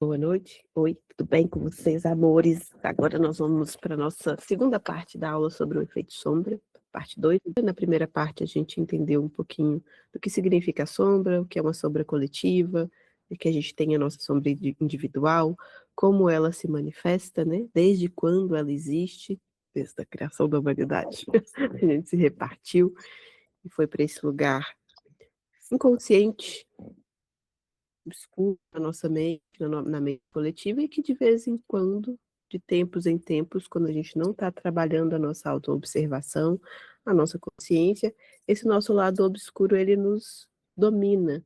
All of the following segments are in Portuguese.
Boa noite. Oi, tudo bem com vocês, amores? Agora nós vamos para a nossa segunda parte da aula sobre o efeito sombra, parte 2. Na primeira parte a gente entendeu um pouquinho do que significa a sombra, o que é uma sombra coletiva, e que a gente tem a nossa sombra individual, como ela se manifesta, né? Desde quando ela existe, desde a criação da humanidade. A gente se repartiu e foi para esse lugar inconsciente, obscuro na nossa mente, na mente coletiva, e que de vez em quando, de tempos em tempos, quando a gente não está trabalhando a nossa autoobservação, a nossa consciência, esse nosso lado obscuro, ele nos domina,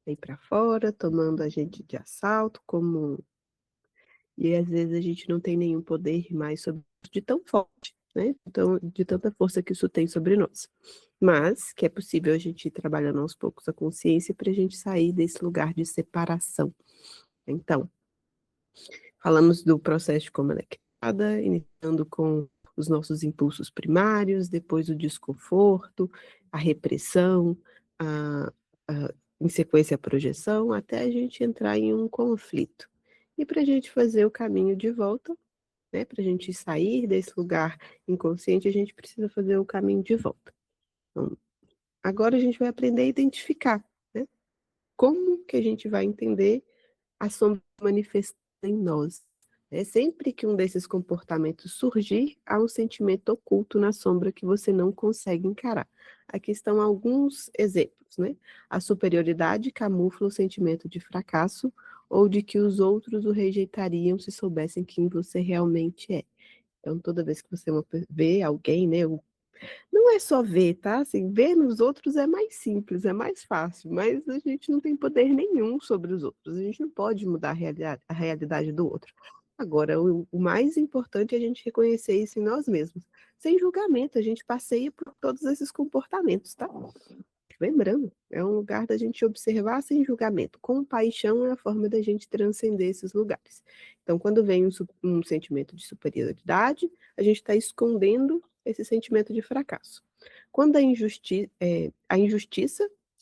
vem para fora, tomando a gente de assalto, e às vezes a gente não tem nenhum poder mais sobre de tão forte, né? Então, de tanta força que isso tem sobre nós. Mas que é possível a gente ir trabalhando aos poucos a consciência para a gente sair desse lugar de separação. Então, falamos do processo de como ela é criada, iniciando com os nossos impulsos primários, depois o desconforto, a repressão, em sequência a projeção, até a gente entrar em um conflito. E para a gente fazer o caminho de volta, né, para a gente sair desse lugar inconsciente, a gente precisa fazer o caminho de volta. Então, agora a gente vai aprender a identificar, né, como que a gente vai entender a sombra manifestada em nós. É sempre que um desses comportamentos surgir, há um sentimento oculto na sombra que você não consegue encarar. Aqui estão alguns exemplos, né? A superioridade camufla o sentimento de fracasso ou de que os outros o rejeitariam se soubessem quem você realmente é. Então, toda vez que você vê alguém, né, não é só ver, tá? Assim, ver nos outros é mais simples, é mais fácil, mas a gente não tem poder nenhum sobre os outros. A gente não pode mudar a realidade do outro. Agora, o mais importante é a gente reconhecer isso em nós mesmos. Sem julgamento, a gente passeia por todos esses comportamentos, tá? Lembrando, é um lugar da gente observar sem julgamento. Compaixão é a forma da gente transcender esses lugares. Então, quando vem um sentimento de superioridade, a gente está escondendo esse sentimento de fracasso. Quando a injustiça,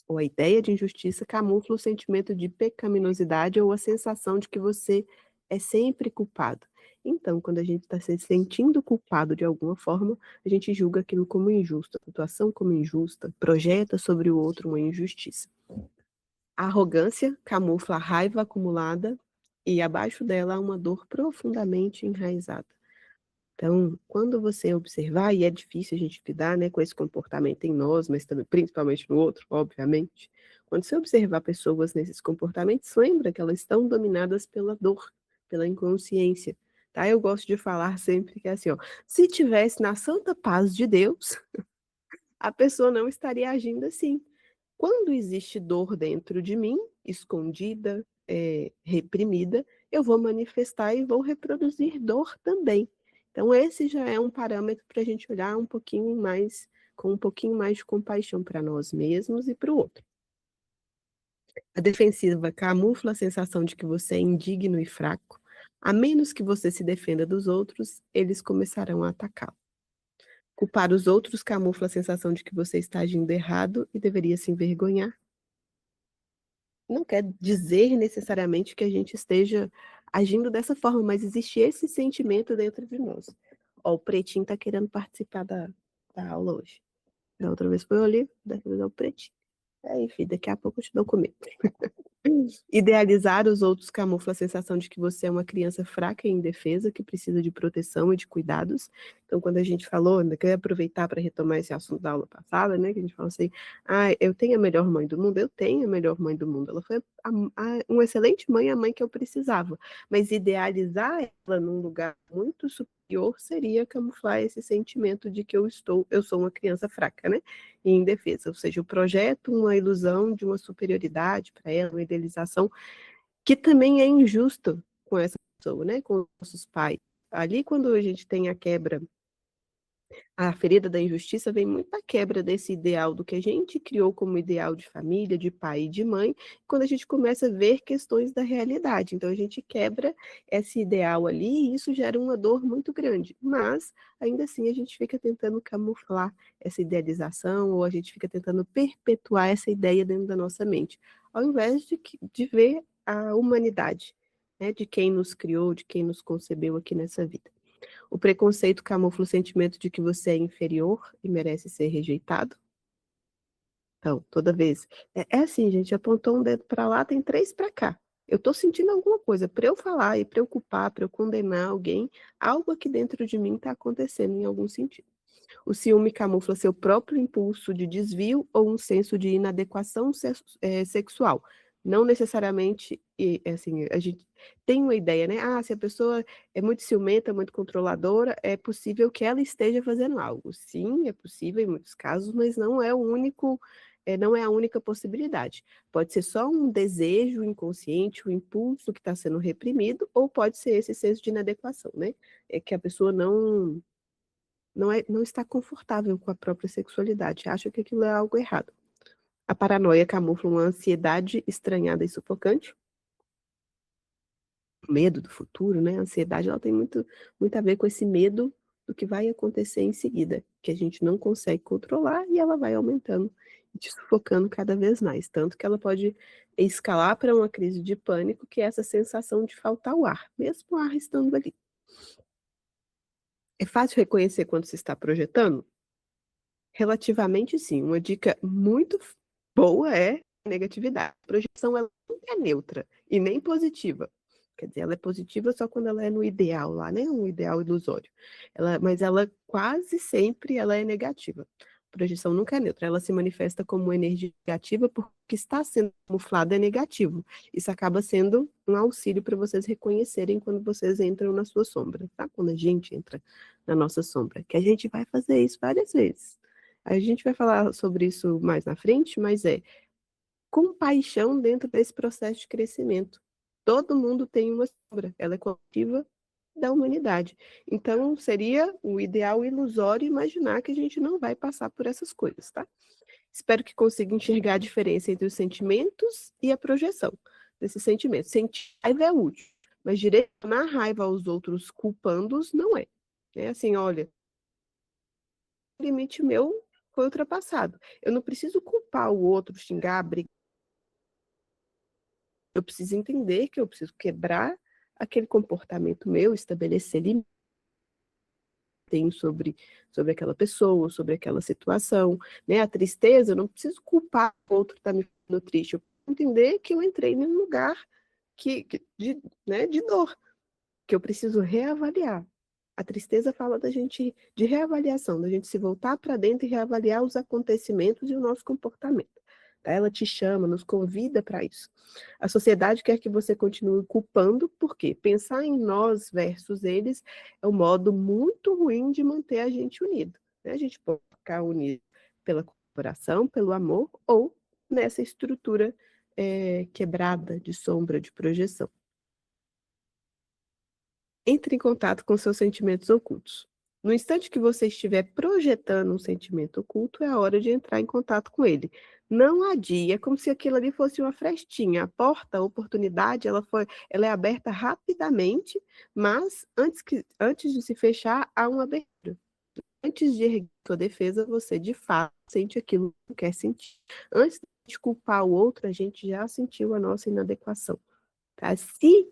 ou a ideia de injustiça, camufla o sentimento de pecaminosidade ou a sensação de que você é sempre culpado. Então, quando a gente está se sentindo culpado de alguma forma, a gente julga aquilo como injusto, a situação como injusta, projeta sobre o outro uma injustiça. A arrogância camufla a raiva acumulada e abaixo dela há uma dor profundamente enraizada. Então, quando você observar, e é difícil a gente lidar, né, com esse comportamento em nós, mas também, principalmente no outro, obviamente, quando você observar pessoas nesses comportamentos, lembra que elas estão dominadas pela dor, pela inconsciência, tá? Eu gosto de falar sempre que é assim, ó, se tivesse na santa paz de Deus, a pessoa não estaria agindo assim. Quando existe dor dentro de mim, escondida, reprimida, eu vou manifestar e vou reproduzir dor também. Então, esse já é um parâmetro para a gente olhar um pouquinho mais, com um pouquinho mais de compaixão para nós mesmos e para o outro. A defensiva camufla a sensação de que você é indigno e fraco. A menos que você se defenda dos outros, eles começarão a atacá-lo. Culpar os outros camufla a sensação de que você está agindo errado e deveria se envergonhar. Não quer dizer necessariamente que a gente esteja agindo dessa forma, mas existe esse sentimento dentro de nós. Ó, o Pretinho está querendo participar da aula hoje. Da outra vez foi o Olívio, dessa vez é o Pretinho. Aí, filho, daqui a pouco eu te dou comigo. Idealizar os outros camufla a sensação de que você é uma criança fraca e indefesa, que precisa de proteção e de cuidados. Então, quando a gente falou, ainda queria aproveitar para retomar esse assunto da aula passada, né, que a gente falou assim, eu tenho a melhor mãe do mundo, eu tenho a melhor mãe do mundo. Ela foi uma excelente mãe, a mãe que eu precisava. Mas idealizar ela num lugar muito superior seria camuflar esse sentimento de que eu sou uma criança fraca, né? E indefesa, ou seja, o projeto, uma ilusão de uma superioridade para ela, uma idealização, que também é injusto com essa pessoa, né? Com os nossos pais. Ali, quando a gente tem a quebra, a ferida da injustiça, vem muito da quebra desse ideal do que a gente criou como ideal de família, de pai e de mãe, quando a gente começa a ver questões da realidade. Então, a gente quebra esse ideal ali e isso gera uma dor muito grande. Mas, ainda assim, a gente fica tentando camuflar essa idealização ou a gente fica tentando perpetuar essa ideia dentro da nossa mente, ao invés de ver a humanidade. né, de quem nos criou, de quem nos concebeu aqui nessa vida. O preconceito camufla o sentimento de que você é inferior e merece ser rejeitado. Então, toda vez. É assim, gente, apontou um dedo para lá, tem 3 para cá. Eu estou sentindo alguma coisa. Para eu falar e preocupar, para eu condenar alguém, algo aqui dentro de mim está acontecendo em algum sentido. O ciúme camufla seu próprio impulso de desvio ou um senso de inadequação sexual. Não necessariamente, assim, a gente tem uma ideia, né? Ah, se a pessoa é muito ciumenta, muito controladora, é possível que ela esteja fazendo algo. Sim, é possível em muitos casos, mas não é o único, não é a única possibilidade. Pode ser só um desejo inconsciente, um impulso que está sendo reprimido, ou pode ser esse senso de inadequação, né? É que a pessoa não está confortável com a própria sexualidade, acha que aquilo é algo errado. A paranoia camufla uma ansiedade estranhada e sufocante, o medo do futuro, né? A ansiedade ela tem muito a ver com esse medo do que vai acontecer em seguida, que a gente não consegue controlar e ela vai aumentando e te sufocando cada vez mais, tanto que ela pode escalar para uma crise de pânico, que é essa sensação de faltar o ar, mesmo o ar estando ali. É fácil reconhecer quando se está projetando? Relativamente sim, uma dica muito boa é negatividade. A projeção ela nunca é neutra e nem positiva. Quer dizer, ela é positiva só quando ela é no ideal lá, né, um ideal ilusório. Mas ela quase sempre ela é negativa. A projeção nunca é neutra, ela se manifesta como energia negativa porque está sendo camuflada é negativo. Isso acaba sendo um auxílio para vocês reconhecerem quando vocês entram na sua sombra, tá? Quando a gente entra na nossa sombra, que a gente vai fazer isso várias vezes. A gente vai falar sobre isso mais na frente, mas compaixão dentro desse processo de crescimento. Todo mundo tem uma sombra, ela é coletiva da humanidade. Então, seria o ideal ilusório imaginar que a gente não vai passar por essas coisas, tá? Espero que consiga enxergar a diferença entre os sentimentos e a projeção desses sentimentos. Sentir raiva é útil, mas direcionar a raiva aos outros culpando-os não é. É assim, olha, o limite meu foi ultrapassado. Eu não preciso culpar o outro, xingar, brigar. Eu preciso entender que eu preciso quebrar aquele comportamento meu, estabelecer limites sobre aquela pessoa, sobre aquela situação, né? A tristeza, eu não preciso culpar o outro que está me fazendo triste. Eu preciso entender que eu entrei em um lugar de dor, que eu preciso reavaliar. A tristeza fala da gente de reavaliação, da gente se voltar para dentro e reavaliar os acontecimentos e o nosso comportamento. Tá? Ela te chama, nos convida para isso. A sociedade quer que você continue culpando, porque pensar em nós versus eles é um modo muito ruim de manter a gente unido. Né? A gente pode ficar unido pela colaboração, pelo amor, ou nessa estrutura quebrada de sombra, de projeção. Entre em contato com seus sentimentos ocultos. No instante que você estiver projetando um sentimento oculto, é a hora de entrar em contato com ele. Não adie, é como se aquilo ali fosse uma frestinha. A porta, a oportunidade, ela é aberta rapidamente, mas antes de se fechar, há uma abertura. Antes de erguer sua defesa, você de fato sente aquilo que não quer sentir. Antes de culpar o outro, a gente já sentiu a nossa inadequação. Tá? Se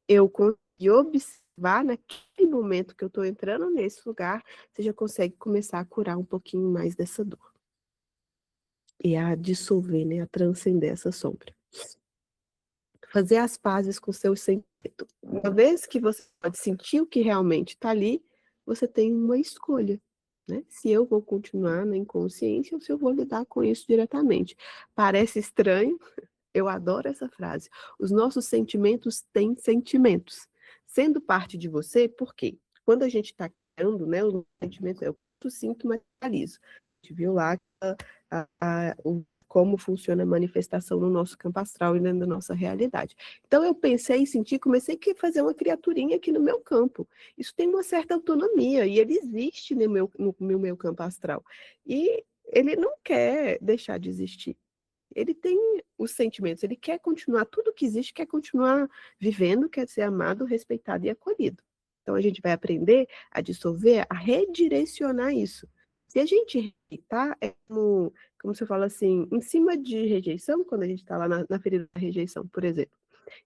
eu conseguir observar naquele momento que eu estou entrando nesse lugar, você já consegue começar a curar um pouquinho mais dessa dor. E a dissolver, né, a transcender essa sombra. Fazer as pazes com o seu sentimento. Uma vez que você pode sentir o que realmente está ali, você tem uma escolha. Né? Se eu vou continuar na inconsciência ou se eu vou lidar com isso diretamente. Parece estranho, eu adoro essa frase. Os nossos sentimentos têm sentimentos. Sendo parte de você, por quê? Quando a gente está criando, né, os sentimentos, eu sinto, materializo. A gente viu lá como funciona a manifestação no nosso campo astral e dentro da nossa realidade. Então eu pensei, senti, comecei a fazer uma criaturinha aqui no meu campo. Isso tem uma certa autonomia e ele existe no meu campo astral. E ele não quer deixar de existir. Ele tem os sentimentos, ele quer continuar, tudo que existe quer continuar vivendo, quer ser amado, respeitado e acolhido. Então a gente vai aprender a dissolver, a redirecionar isso. Se a gente rejeitar, é como você fala assim, em cima de rejeição, quando a gente está lá na ferida da rejeição, por exemplo.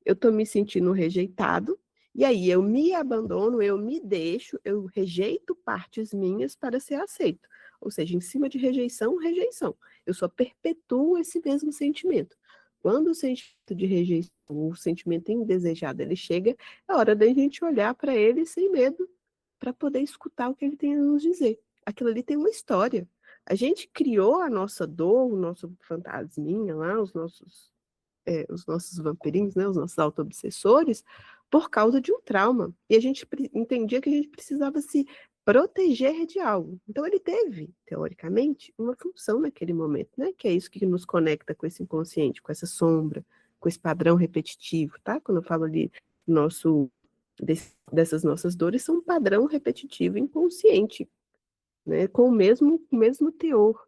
eu estou me sentindo rejeitado, e aí eu me abandono, eu me deixo, eu rejeito partes minhas para ser aceito. Ou seja, em cima de rejeição, rejeição. Eu só perpetuo esse mesmo sentimento. Quando o sentimento de rejeição, o sentimento indesejado, ele chega, é hora da gente olhar para ele sem medo, para poder escutar o que ele tem a nos dizer. Aquilo ali tem uma história. A gente criou a nossa dor, o nosso fantasminha lá, os nossos vampirinhos, né, os nossos auto-obsessores, por causa de um trauma. E a gente entendia que a gente precisava se proteger de algo. Então ele teve, teoricamente, uma função naquele momento, né? Que é isso que nos conecta com esse inconsciente, com essa sombra, com esse padrão repetitivo, tá? Quando eu falo ali nosso dessas nossas dores, são um padrão repetitivo inconsciente, né? Com o mesmo teor.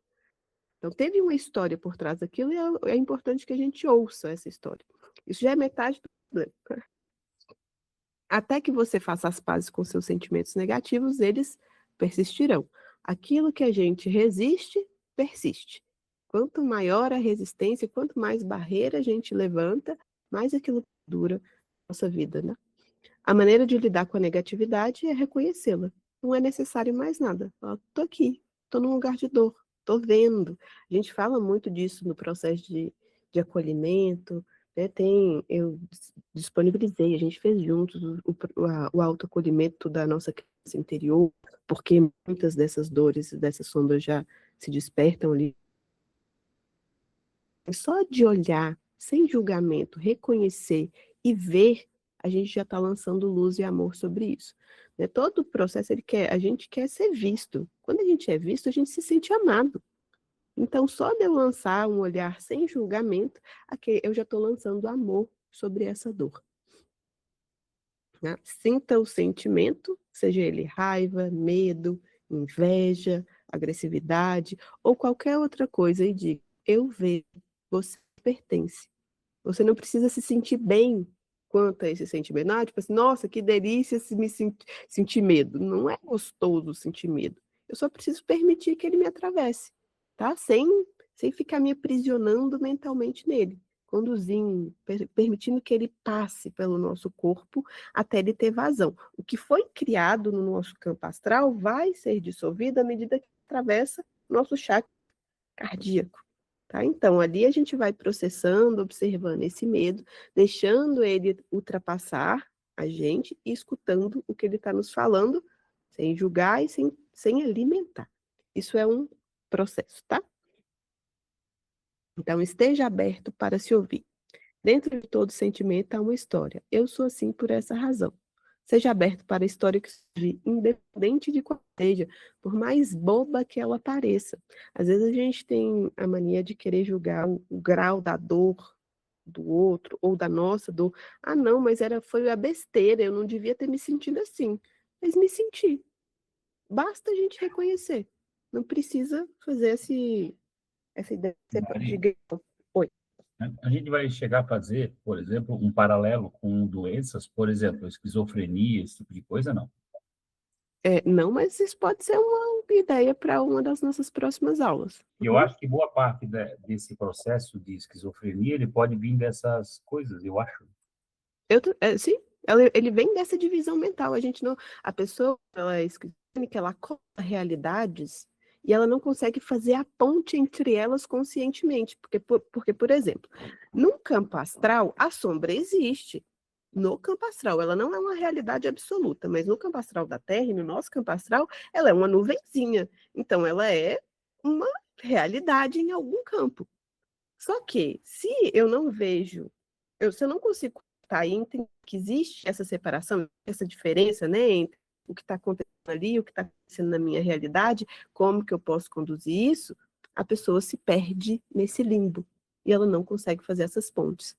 Então, teve uma história por trás daquilo e é importante que a gente ouça essa história. Isso já é metade do problema. Até que você faça as pazes com seus sentimentos negativos, eles persistirão. Aquilo que a gente resiste, persiste. Quanto maior a resistência, quanto mais barreira a gente levanta, mais aquilo dura a nossa vida, né? A maneira de lidar com a negatividade é reconhecê-la. Não é necessário mais nada. Estou aqui, estou num lugar de dor, estou vendo. A gente fala muito disso no processo de acolhimento, né? Eu disponibilizei, a gente fez juntos o autoacolhimento da nossa criança interior, porque muitas dessas dores, dessas sombras já se despertam ali. Só de olhar, sem julgamento, reconhecer e ver, a gente já está lançando luz e amor sobre isso. Né? Todo o processo, a gente quer ser visto. Quando a gente é visto, a gente se sente amado. Então, só de eu lançar um olhar sem julgamento, aqui eu já estou lançando amor sobre essa dor. Né? Sinta o sentimento, seja ele raiva, medo, inveja, agressividade ou qualquer outra coisa, e diga: eu vejo, você pertence. Você não precisa se sentir bem quanto a esse sentimento. Ah, tipo assim, nossa, que delícia se me sentir medo. Não é gostoso sentir medo. Eu só preciso permitir que ele me atravesse, tá? Sem ficar me aprisionando mentalmente nele. Conduzindo, permitindo que ele passe pelo nosso corpo até ele ter vazão. O que foi criado no nosso campo astral vai ser dissolvido à medida que atravessa nosso chakra cardíaco. Tá? Então, ali a gente vai processando, observando esse medo, deixando ele ultrapassar a gente e escutando o que ele está nos falando, sem julgar e sem alimentar. Isso é um processo, tá? Então, esteja aberto para se ouvir. Dentro de todo sentimento há uma história. Eu sou assim por essa razão. Seja aberto para a história que surgir, independente de qual seja, por mais boba que ela pareça. Às vezes a gente tem a mania de querer julgar o grau da dor do outro ou da nossa dor. Ah, não, mas foi a besteira, eu não devia ter me sentido assim. Mas me senti. Basta a gente reconhecer. Não precisa fazer essa ideia de Mari, grau. Oi. a gente vai chegar a fazer, por exemplo, um paralelo com doenças, por exemplo, esquizofrenia, esse tipo de coisa, não. Não, mas isso pode ser uma ideia para uma das nossas próximas aulas. E eu acho que boa parte desse processo de esquizofrenia, ele pode vir dessas coisas, eu acho. Sim, ele vem dessa divisão mental. A pessoa, ela é esquizofrênica, ela acorda realidades e ela não consegue fazer a ponte entre elas conscientemente. Porque, por exemplo, num campo astral, a sombra existe. No campo astral, ela não é uma realidade absoluta, mas no campo astral da Terra e no nosso campo astral, ela é uma nuvenzinha. Então, ela é uma realidade em algum campo. Só que, se eu não vejo, se eu não consigo estar entre que existe essa separação, essa diferença, né, entre o que está acontecendo ali e o que está acontecendo na minha realidade, como que eu posso conduzir isso, a pessoa se perde nesse limbo e ela não consegue fazer essas pontes.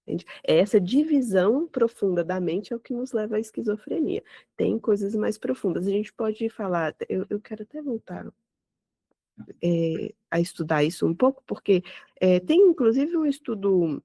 Entende? Essa divisão profunda da mente é o que nos leva à esquizofrenia. Tem coisas mais profundas. A gente pode falar, eu quero até voltar a estudar isso um pouco, porque tem inclusive um estudo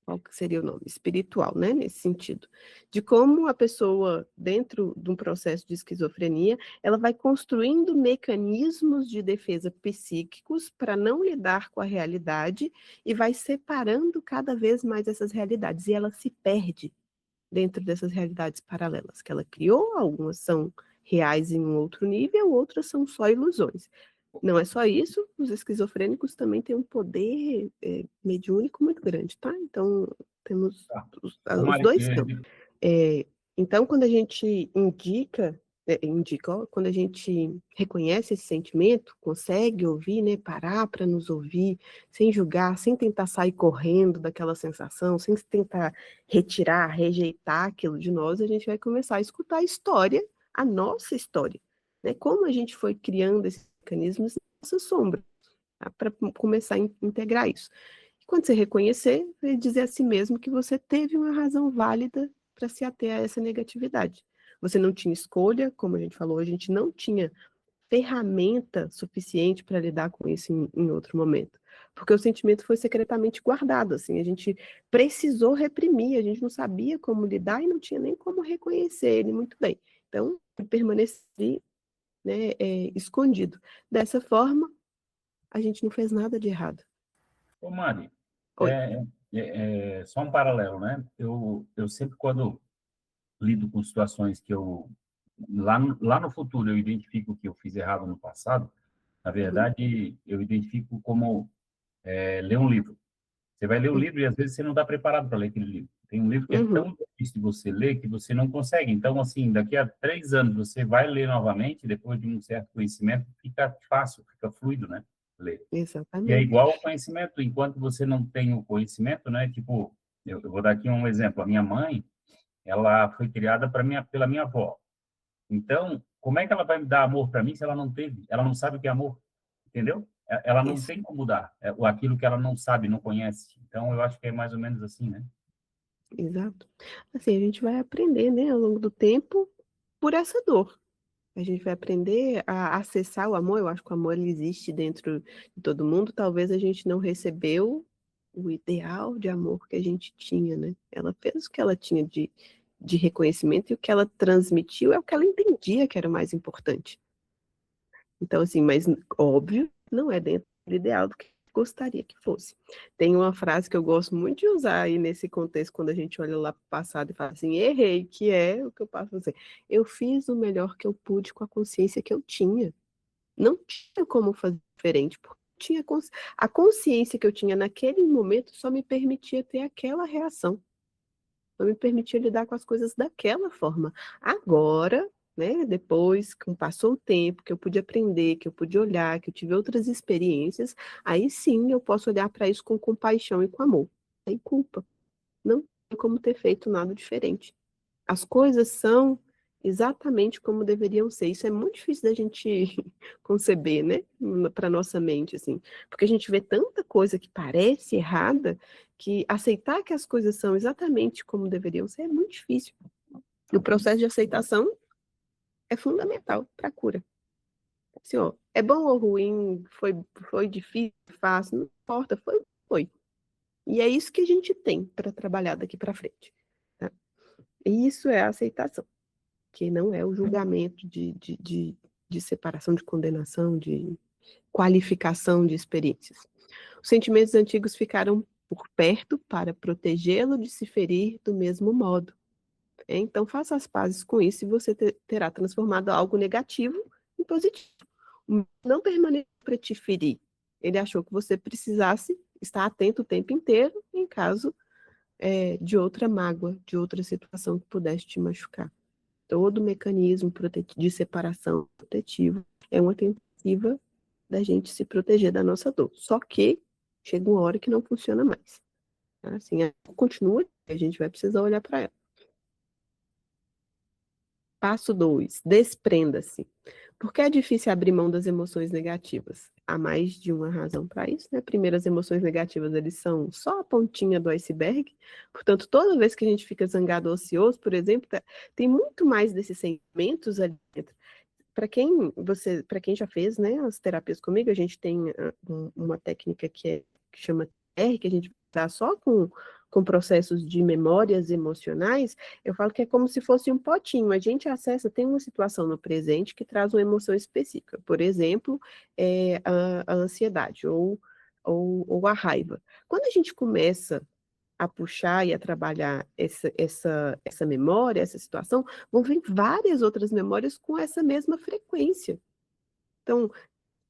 qual que seria o nome? Espiritual, né, nesse sentido, de como a pessoa, dentro de um processo de esquizofrenia, ela vai construindo mecanismos de defesa psíquicos para não lidar com a realidade e vai separando cada vez mais essas realidades, e ela se perde dentro dessas realidades paralelas que ela criou. Algumas são reais em um outro nível, outras são só ilusões. Não é só isso, os esquizofrênicos também têm um poder mediúnico muito grande, tá? Então, temos Tá. Ô, os Mari, dois campos. Então, quando a gente quando a gente reconhece esse sentimento, consegue ouvir, né, parar para nos ouvir, sem julgar, sem tentar sair correndo daquela sensação, sem tentar retirar, rejeitar aquilo de nós, a gente vai começar a escutar a história, a nossa história, né? Como a gente foi criando esses mecanismos nessa sombra, tá? Para começar a integrar isso. E quando você reconhecer, vai dizer a si mesmo que você teve uma razão válida para se ater a essa negatividade. Você não tinha escolha, como a gente falou, a gente não tinha ferramenta suficiente para lidar com isso em outro momento. Porque o sentimento foi secretamente guardado, assim, a gente precisou reprimir, a gente não sabia como lidar e não tinha nem como reconhecer ele muito bem. Então, permaneci, né, escondido. Dessa forma, a gente não fez nada de errado. Ô, Mari, Oi. só um paralelo, né? Eu sempre, quando lido com situações que lá no futuro, eu identifico que eu fiz errado no passado, na Uhum, verdade, eu identifico como ler um livro. Você vai ler o livro e, às vezes, você não está preparado para ler aquele livro. Tem um livro que é uhum, tão difícil de você ler que você não consegue. Então, assim, daqui a 3 anos, você vai ler novamente, depois de um certo conhecimento, fica fácil, fica fluido, né? Ler. E é exatamente. igual ao conhecimento, enquanto você não tem o conhecimento, né? Tipo, eu vou dar aqui um exemplo. A minha mãe, ela foi criada pela minha avó. Então, como é que ela vai me dar amor para mim se ela não teve? Ela não sabe o que é amor, entendeu? Ela não Isso, tem como dar aquilo que ela não sabe, não conhece. Então, eu acho que é mais ou menos assim, né? exato. Assim, a gente vai aprender, né, ao longo do tempo, por essa dor. A gente vai aprender a acessar o amor. Eu acho que o amor ele existe dentro de todo mundo. Talvez a gente não recebeu o ideal de amor que a gente tinha, né? Ela fez o que ela tinha de reconhecimento e o que ela transmitiu é o que ela entendia que era o mais importante. Então, assim, mas óbvio, não é dentro do ideal do que gostaria que fosse. Tem uma frase que eu gosto muito de usar aí nesse contexto, quando a gente olha lá para o passado e fala assim, errei, que é o que eu passo a dizer. Eu fiz o melhor que eu pude com a consciência que eu tinha. Não tinha como fazer diferente, porque tinha a consciência que eu tinha naquele momento só me permitia ter aquela reação. Não me permitia lidar com as coisas daquela forma. Agora, né, depois que passou o tempo, que eu pude aprender, que eu pude olhar, que eu tive outras experiências, aí sim eu posso olhar para isso com compaixão e com amor. Sem culpa. Não tem como ter feito nada diferente. As coisas são exatamente como deveriam ser. Isso é muito difícil da gente conceber, né? Para nossa mente, assim. Porque a gente vê tanta coisa que parece errada que aceitar que as coisas são exatamente como deveriam ser é muito difícil. E o processo de aceitação é fundamental para a cura. Assim, ó, é bom ou ruim, foi difícil, fácil, não importa, foi. E é isso que a gente tem para trabalhar daqui para frente. Tá? E isso é a aceitação. Que não é o julgamento de separação, de condenação, de qualificação de experiências. Os sentimentos antigos ficaram por perto para protegê-lo de se ferir do mesmo modo. Então, faça as pazes com isso e você terá transformado algo negativo em positivo. Não permaneça para te ferir. Ele achou que você precisasse estar atento o tempo inteiro em caso de outra mágoa, de outra situação que pudesse te machucar. Todo mecanismo de separação protetivo é uma tentativa da gente se proteger da nossa dor. Só que chega uma hora que não funciona mais. Tá? Assim, continua, a gente vai precisar olhar para ela. Passo 2, desprenda-se. Por que é difícil abrir mão das emoções negativas? Há mais de uma razão para isso, né? Primeiro, as emoções negativas, eles são só a pontinha do iceberg. Portanto, toda vez que a gente fica zangado ou ocioso, por exemplo, tem muito mais desses sentimentos ali dentro. Para quem já fez, né, as terapias comigo, a gente tem uma técnica que chama TR, que a gente dá só com com processos de memórias emocionais, eu falo que é como se fosse um potinho. A gente acessa, tem uma situação no presente que traz uma emoção específica. Por exemplo, a ansiedade ou a raiva. Quando a gente começa a puxar e a trabalhar essa memória, essa situação, vão vir várias outras memórias com essa mesma frequência. Então,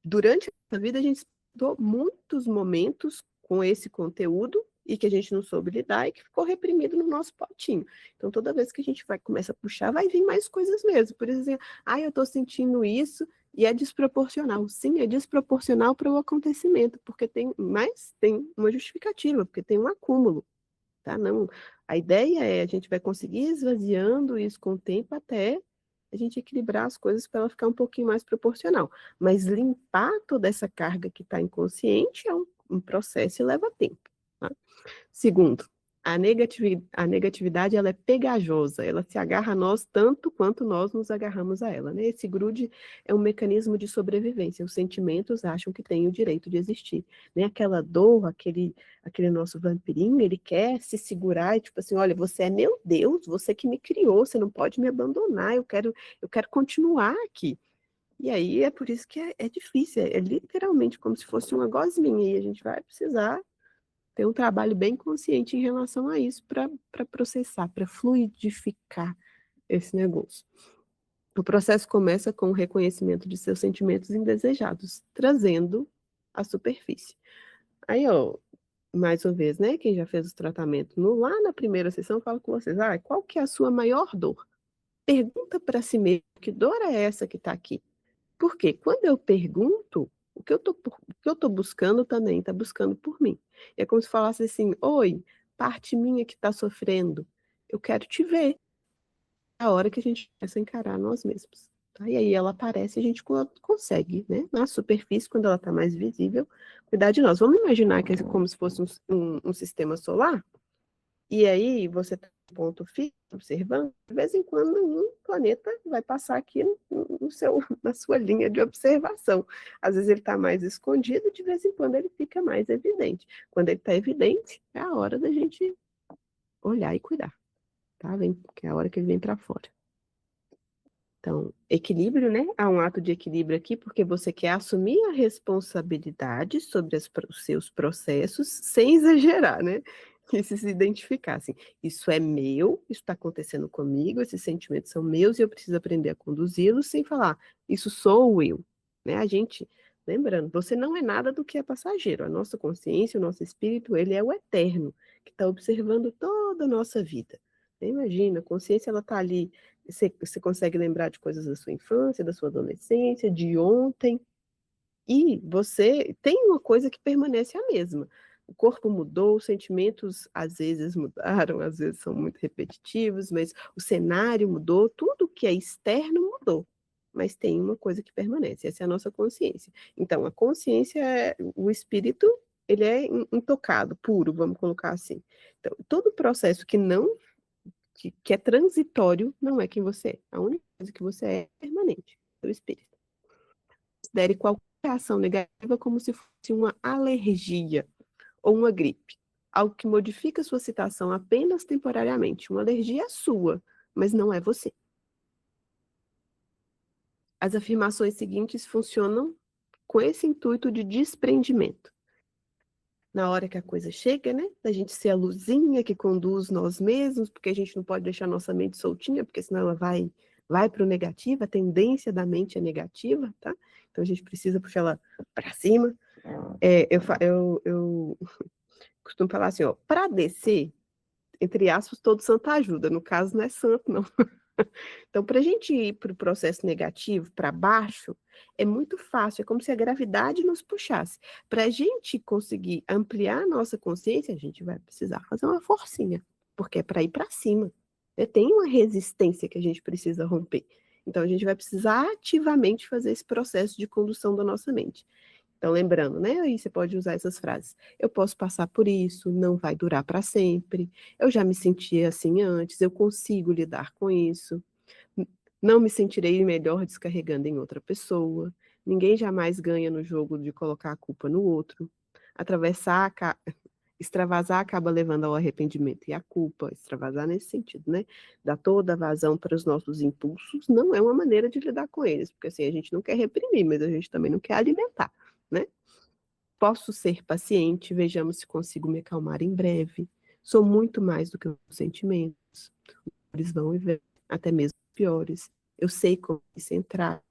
durante a vida, a gente estudou muitos momentos com esse conteúdo e que a gente não soube lidar e que ficou reprimido no nosso potinho. Então, toda vez que a gente começa a puxar, vai vir mais coisas mesmo. Por exemplo, eu estou sentindo isso e é desproporcional. Sim, é desproporcional para o acontecimento, mas tem uma justificativa, porque tem um acúmulo. Tá? Não, a ideia é a gente vai conseguir esvaziando isso com o tempo até a gente equilibrar as coisas para ela ficar um pouquinho mais proporcional. Mas limpar toda essa carga que está inconsciente é um processo e leva tempo. Tá? Segundo, a negatividade ela é pegajosa, ela se agarra a nós tanto quanto nós nos agarramos a ela. Né? Esse grude é um mecanismo de sobrevivência. Os sentimentos acham que têm o direito de existir. Né? Aquela dor, aquele nosso vampirinho, ele quer se segurar e tipo assim, olha, você é meu Deus, você que me criou, você não pode me abandonar, eu quero continuar aqui. E aí é por isso que é difícil, é literalmente como se fosse uma gosminha, e a gente vai precisar ter um trabalho bem consciente em relação a isso para processar, para fluidificar esse negócio. O processo começa com o reconhecimento de seus sentimentos indesejados, trazendo à superfície. Aí, ó, mais uma vez, né? Quem já fez os tratamentos lá na primeira sessão, fala com vocês, qual que é a sua maior dor? Pergunta para si mesmo, que dor é essa que está aqui? Porque quando eu pergunto, o que eu tô buscando também está buscando por mim. É como se falasse assim, oi, parte minha que está sofrendo, eu quero te ver. É a hora que a gente começa a encarar nós mesmos. Tá? E aí ela aparece e a gente consegue, né? Na superfície, quando ela está mais visível, cuidar de nós. Vamos imaginar que é como se fosse um sistema solar? E aí você está no ponto fixo, observando, de vez em quando um planeta vai passar aqui na sua linha de observação. Às vezes ele está mais escondido, de vez em quando ele fica mais evidente. Quando ele está evidente, é a hora da gente olhar e cuidar, tá? Que é a hora que ele vem para fora. Então, equilíbrio, né? Há um ato de equilíbrio aqui, porque você quer assumir a responsabilidade sobre os seus processos, sem exagerar, né? E se identificar, assim, isso é meu, isso está acontecendo comigo, esses sentimentos são meus e eu preciso aprender a conduzi-los sem falar, isso sou eu, né? A gente, lembrando, você não é nada do que é passageiro, a nossa consciência, o nosso espírito, ele é o eterno, que está observando toda a nossa vida. Imagina, a consciência, ela está ali. Você consegue lembrar de coisas da sua infância, da sua adolescência, de ontem, e você tem uma coisa que permanece a mesma. O corpo mudou, os sentimentos às vezes mudaram, às vezes são muito repetitivos, mas o cenário mudou, tudo que é externo mudou. Mas tem uma coisa que permanece, essa é a nossa consciência. Então, a consciência, o espírito, ele é intocado, puro, vamos colocar assim. Então, todo processo que não que é transitório, não é quem você é. A única coisa que você é permanente, seu espírito. Considere qualquer ação negativa como se fosse uma alergia ou uma gripe. Algo que modifica sua situação apenas temporariamente. Uma alergia é sua, mas não é você. As afirmações seguintes funcionam com esse intuito de desprendimento. Na hora que a coisa chega, né? Da gente ser a luzinha que conduz nós mesmos, porque a gente não pode deixar nossa mente soltinha, porque senão ela vai para o negativo, a tendência da mente é negativa, tá? Então a gente precisa puxar ela para cima. Eu costumo falar assim, ó, para descer, entre aspas, todo santo ajuda. No caso, não é santo, não. Então, para a gente ir para o processo negativo, para baixo, é muito fácil, é como se a gravidade nos puxasse. Para a gente conseguir ampliar a nossa consciência, a gente vai precisar fazer uma forcinha, porque é para ir para cima. Tem uma resistência que a gente precisa romper. Então, a gente vai precisar ativamente fazer esse processo de condução da nossa mente. Então, lembrando, né? Aí você pode usar essas frases. Eu posso passar por isso, não vai durar para sempre. Eu já me senti assim antes, eu consigo lidar com isso. Não me sentirei melhor descarregando em outra pessoa. Ninguém jamais ganha no jogo de colocar a culpa no outro. Atravessar Extravasar acaba levando ao arrependimento e à culpa, extravasar nesse sentido, né? Dar toda a vazão para os nossos impulsos não é uma maneira de lidar com eles, porque assim, a gente não quer reprimir, mas a gente também não quer alimentar, né? Posso ser paciente, vejamos se consigo me acalmar em breve. Sou muito mais do que os sentimentos. Eles vão e vêm, até mesmo piores. Eu sei como me centrar.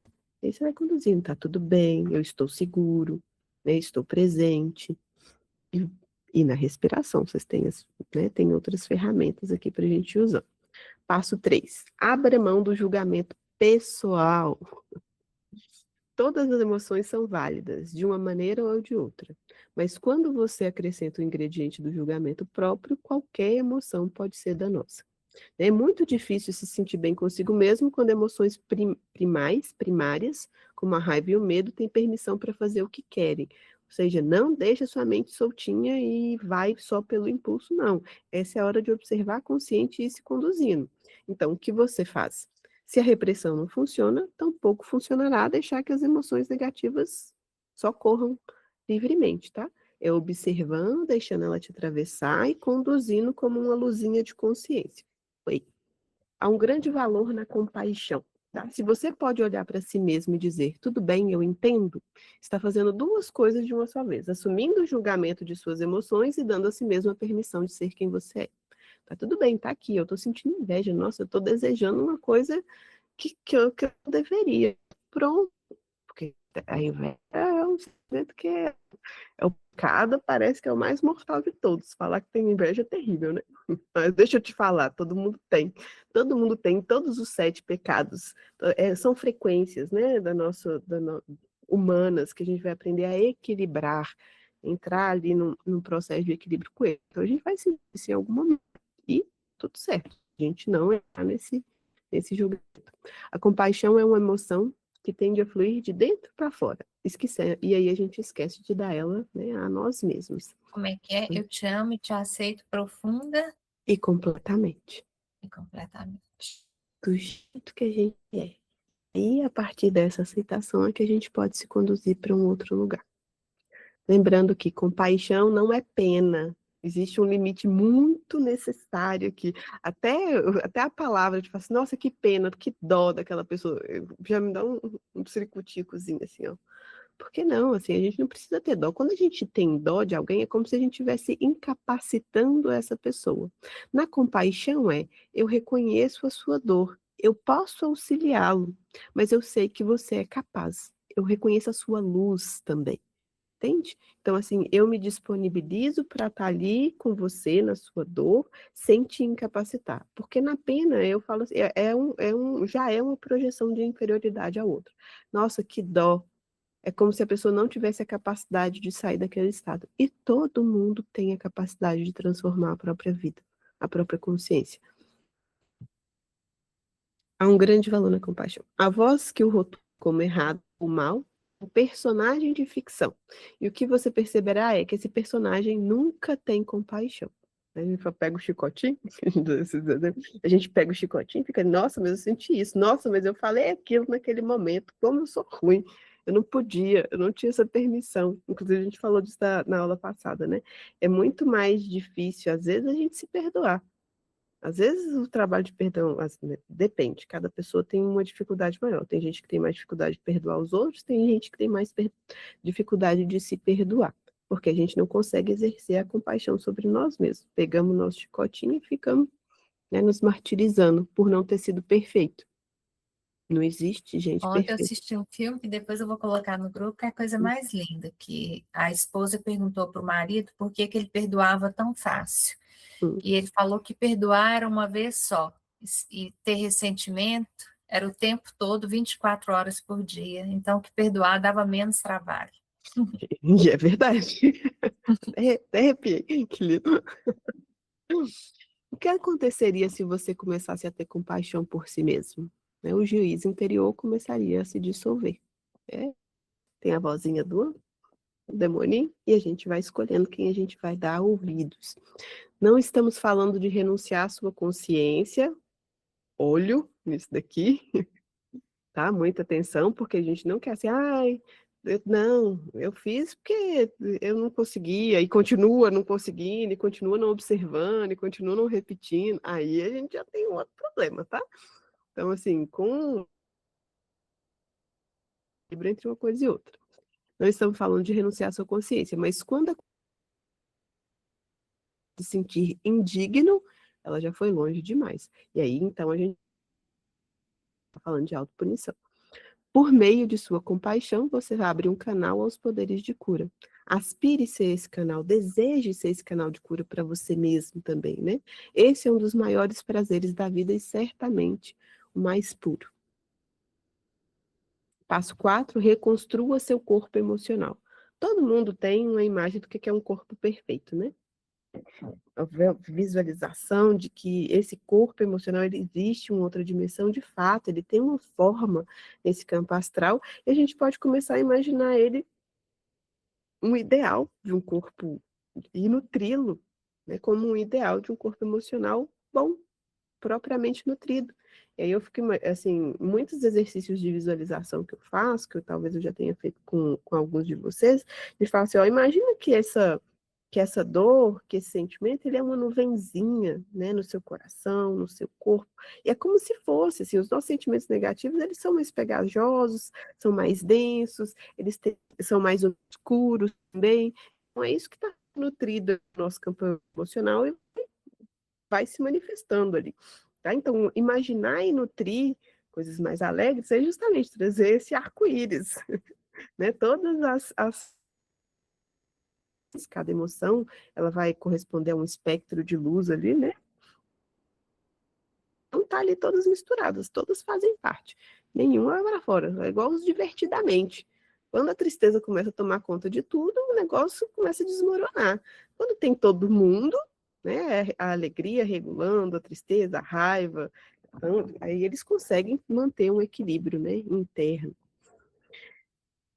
Aí você vai conduzindo, tá tudo bem, eu estou seguro, né? Estou presente. E, e na respiração, vocês têm, né, tem outras ferramentas aqui para a gente usar. Passo 3. Abra mão do julgamento pessoal. Todas as emoções são válidas, de uma maneira ou de outra. Mas quando você acrescenta o ingrediente do julgamento próprio, qualquer emoção pode ser danosa. É muito difícil se sentir bem consigo mesmo quando emoções primárias, como a raiva e o medo, têm permissão para fazer o que querem. Ou seja, não deixa sua mente soltinha e vai só pelo impulso, não. Essa é a hora de observar consciente e ir se conduzindo. Então, o que você faz? Se a repressão não funciona, tampouco funcionará deixar que as emoções negativas só corram livremente, tá? É observando, deixando ela te atravessar e conduzindo como uma luzinha de consciência. Oi. Há um grande valor na compaixão. Tá? Se você pode olhar para si mesmo e dizer, tudo bem, eu entendo, está fazendo duas coisas de uma só vez, assumindo o julgamento de suas emoções e dando a si mesmo a permissão de ser quem você é. Tá tudo bem, tá aqui, eu estou sentindo inveja, nossa, eu estou desejando uma coisa que eu deveria. Pronto, porque a inveja é um sentimento que é o pecado, parece que é o mais mortal de todos. Falar que tem inveja é terrível, né? Mas deixa eu te falar, todo mundo tem. Todo mundo tem todos os 7 pecados. São frequências, né, humanas que a gente vai aprender a equilibrar, entrar ali num processo de equilíbrio com ele. Então a gente vai sentir isso em algum momento. E tudo certo. A gente não entrar nesse julgamento. A compaixão é uma emoção que tende a fluir de dentro para fora. E aí a gente esquece de dar ela, né, a nós mesmos. Como é que é? Eu te amo e te aceito profunda E completamente. e completamente. Do jeito que a gente é. E a partir dessa aceitação é que a gente pode se conduzir para um outro lugar. Lembrando que compaixão não é pena. Existe um limite muito necessário aqui. Até a palavra de falar assim, nossa, que pena, que dó daquela pessoa. Já me dá um ciricuticozinho assim, ó. Por que não? Assim, a gente não precisa ter dó. Quando a gente tem dó de alguém, é como se a gente estivesse incapacitando essa pessoa. Na compaixão eu reconheço a sua dor, eu posso auxiliá-lo, mas eu sei que você é capaz. Eu reconheço a sua luz também. Entende? Então, assim, eu me disponibilizo para estar ali com você na sua dor, sem te incapacitar. Porque na pena, eu falo assim, já é uma projeção de inferioridade ao outro. Nossa, que dó. É como se a pessoa não tivesse a capacidade de sair daquele estado. E todo mundo tem a capacidade de transformar a própria vida, a própria consciência. Há um grande valor na compaixão. A voz que o rotula como errado ou mal, um personagem de ficção. E o que você perceberá é que esse personagem nunca tem compaixão. A gente pega o chicotinho, a gente pega o chicotinho e fica, nossa, mas eu senti isso, nossa, mas eu falei aquilo naquele momento, como eu sou ruim, eu não podia, eu não tinha essa permissão. Inclusive, a gente falou disso na aula passada, né? É muito mais difícil, às vezes, a gente se perdoar. Às vezes o trabalho de perdão, depende, cada pessoa tem uma dificuldade maior. Tem gente que tem mais dificuldade de perdoar os outros, tem gente que tem mais dificuldade de se perdoar, porque a gente não consegue exercer a compaixão sobre nós mesmos. Pegamos nosso chicotinho e ficamos, né, nos martirizando por não ter sido perfeito. Não existe gente Ontem eu perfeita. assisti um filme que depois eu vou colocar no grupo, que é a coisa mais linda, que a esposa perguntou para o marido por que ele perdoava tão fácil. E ele falou que perdoar era uma vez só, e ter ressentimento era o tempo todo, 24 horas por dia. Então, que perdoar dava menos trabalho. E é verdade. Até arrepiei, que lindo. O que aconteceria se você começasse a ter compaixão por si mesmo? O juiz interior começaria a se dissolver. Tem a vozinha do demoninho e a gente vai escolhendo quem a gente vai dar ouvidos. Não estamos falando de renunciar à sua consciência, olho nisso daqui, tá? Muita atenção, porque a gente não quer assim, ai, Não, eu fiz porque eu não conseguia, e continua não conseguindo, e continua não observando, e continua não repetindo, aí a gente já tem um outro problema, tá? Então, assim, com entre uma coisa e outra. Não estamos falando de renunciar à sua consciência, mas quando se sentir indigno, ela já foi longe demais. E aí, então, a gente está falando de autopunição. Por meio de sua compaixão, você abre um canal aos poderes de cura. Aspire ser esse canal, deseje ser esse canal de cura para você mesmo também, né? Esse é um dos maiores prazeres da vida e certamente o mais puro. Passo 4, reconstrua seu corpo emocional. Todo mundo tem uma imagem do que é um corpo perfeito, né? A visualização de que esse corpo emocional ele existe em outra dimensão, de fato, ele tem uma forma nesse campo astral, e a gente pode começar a imaginar ele um ideal de um corpo e nutri-lo, né, como um ideal de um corpo emocional bom, propriamente nutrido. E aí eu fico, assim, muitos exercícios de visualização que eu faço, que talvez eu já tenha feito com alguns de vocês, eles falam assim, ó, imagina que essa dor, que esse sentimento, ele é uma nuvenzinha, né, no seu coração, no seu corpo, e é como se fosse, assim, os nossos sentimentos negativos, eles são mais pegajosos, são mais densos, são mais obscuros também, então é isso que está nutrido no nosso campo emocional e vai se manifestando ali, tá? Então, imaginar e nutrir coisas mais alegres é justamente trazer esse arco-íris, né, todas cada emoção, ela vai corresponder a um espectro de luz ali, né? Então tá ali todas misturadas, todas fazem parte. Nenhuma vai para fora, é igual os divertidamente. Quando a tristeza começa a tomar conta de tudo, o negócio começa a desmoronar. Quando tem todo mundo, né, a alegria regulando, a tristeza, a raiva, então, aí eles conseguem manter um equilíbrio, né, interno.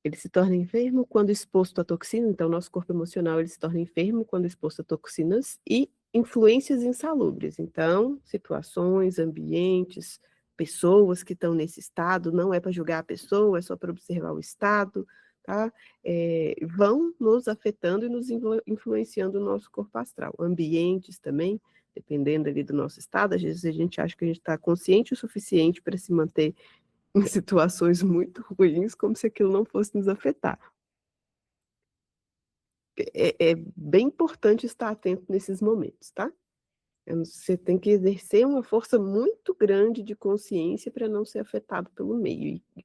Ele se torna enfermo quando exposto a toxinas, então nosso corpo emocional ele se torna enfermo quando exposto a toxinas e influências insalubres. Então, situações, ambientes, pessoas que estão nesse estado, não é para julgar a pessoa, é só para observar o estado, tá? Vão nos afetando e nos influenciando o nosso corpo astral. Ambientes também, dependendo ali do nosso estado, às vezes a gente acha que a gente está consciente o suficiente para se manter em situações muito ruins, como se aquilo não fosse nos afetar. É bem importante estar atento nesses momentos, tá? Você tem que exercer uma força muito grande de consciência para não ser afetado pelo meio. E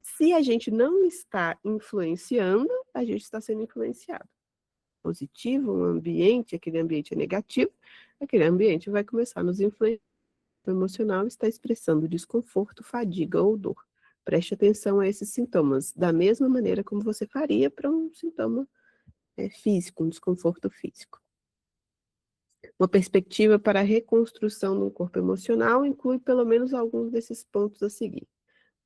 se a gente não está influenciando, a gente está sendo influenciado. Positivo, um ambiente, aquele ambiente é negativo, aquele ambiente vai começar a nos influenciar. O emocional está expressando desconforto, fadiga ou dor. Preste atenção a esses sintomas, da mesma maneira como você faria para um sintoma físico, um desconforto físico. Uma perspectiva para a reconstrução do corpo emocional inclui pelo menos alguns desses pontos a seguir.